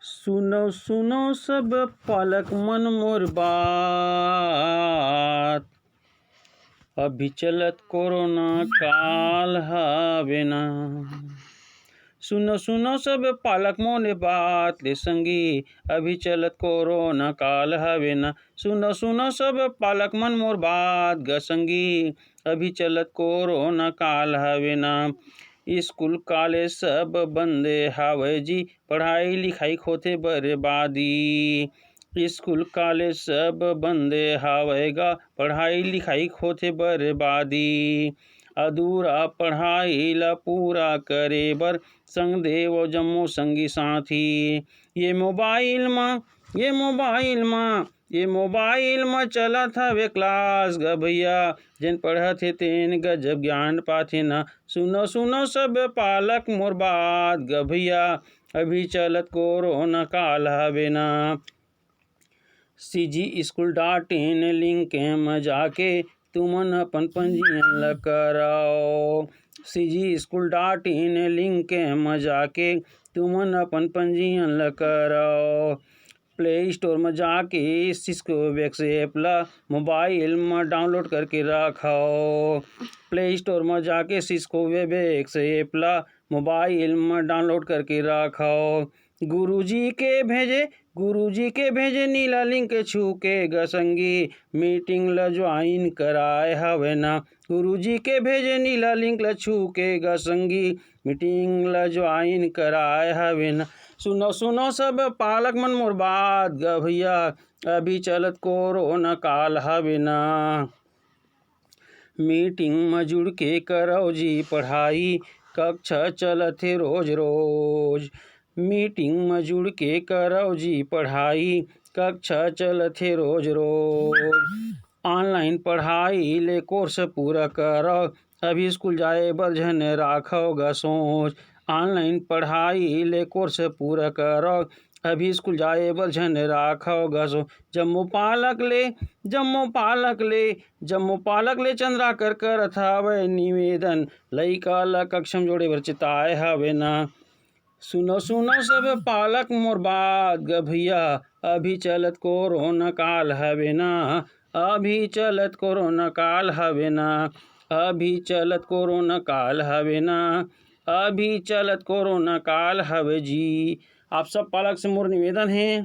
सुनो सुनो सब पालक मन मोर बात, अभी चलत कोरोना काल हवे ना। सुनो सुनो सब पालक मोर बात ले संगी, अभी चलत कोरोना काल हवे ना। सुनो सुनो सब पालक मन मोर बात ग संगी, अभी चलत कोरोना काल हवे ना। स्कूल कॉलेज सब बंदे हावय जी, पढ़ाई लिखाई होथे बर्बादी। स्कूल कॉलेज सब बंदे हावय गा, पढ़ाई लिखाई होथे बर्बादी। अधूरा पढ़ाई ल पूरा करे बर संग देव जम्मो संगी साथी। ये मोबाइल म चलत हवे क्लास ग भैया, जेन पढ़त हे तेन गजब ज्ञान पाथे ना। सुनो सुनो सब पालक मोर बात ग भैया, अभी चलत कोरोना काल हवे ना। CG-School.in लिंक म जाके तुमन अपन पंजीयन ल कराओ। CG-School.in लिंक म जाके तुमन अपन पंजीयन ल कराओ। प्ले स्टोर में जाके सिस्को वेब्स ऐप ला मोबाइल में डाउनलोड करके रखो। प्ले स्टोर में जाके सिस्को वेब्स ऐप ला मोबाइल में डाउनलोड करके रखो। गुरुजी के भेजे नीला लिंक छू के ग संगी, मीटिंग ल ज्वाइन कराए हवे ना। गुरुजी के भेजे नीला लिंक ल छू के ग संगी, मीटिंग ल ज्वाइन कराए हवे ना। सुनो सुनो सब पालक मन मोर बात ग भैया, अभी चलत कोरोना काल हवे ना। मीटिंग में जुड़ के करौ जी पढ़ाई, कक्षा चलत हे रोज रोज। मीटिंग में जुड़ के करौ जी पढ़ाई, कक्षा चलत हे रोज रोज। ऑनलाइन पढ़ाई ले कोर्स पूरा करौ, अभी स्कूल जाए बर झन राखौ ग सोच। ऑनलाइन पढ़ाई ले कोर्स पूरा करौ, अभी स्कूल जाए बर झन राखौ ग सोच। जम्मो पालक ले चंद्राकर करत हवय निवेदन, लइका ल कक्षा में जोड़े बर चिताए हवे ना। सुनो सुनो सब पालक मोर बात ग भैया, अभी चलत कोरोना काल हवे ना। अभी चलत कोरोना काल हवे ना। अभी चलत कोरोना काल हवे ना। अभी चलत कोरोना काल हवे जी। आप सब पालक से मोर निवेदन है,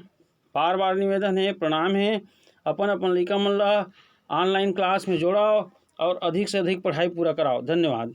बार बार निवेदन है, प्रणाम है, अपन अपन लइका मन ला ऑनलाइन क्लास में जोड़ाओ और अधिक से अधिक पढ़ाई पूरा कराओ। धन्यवाद।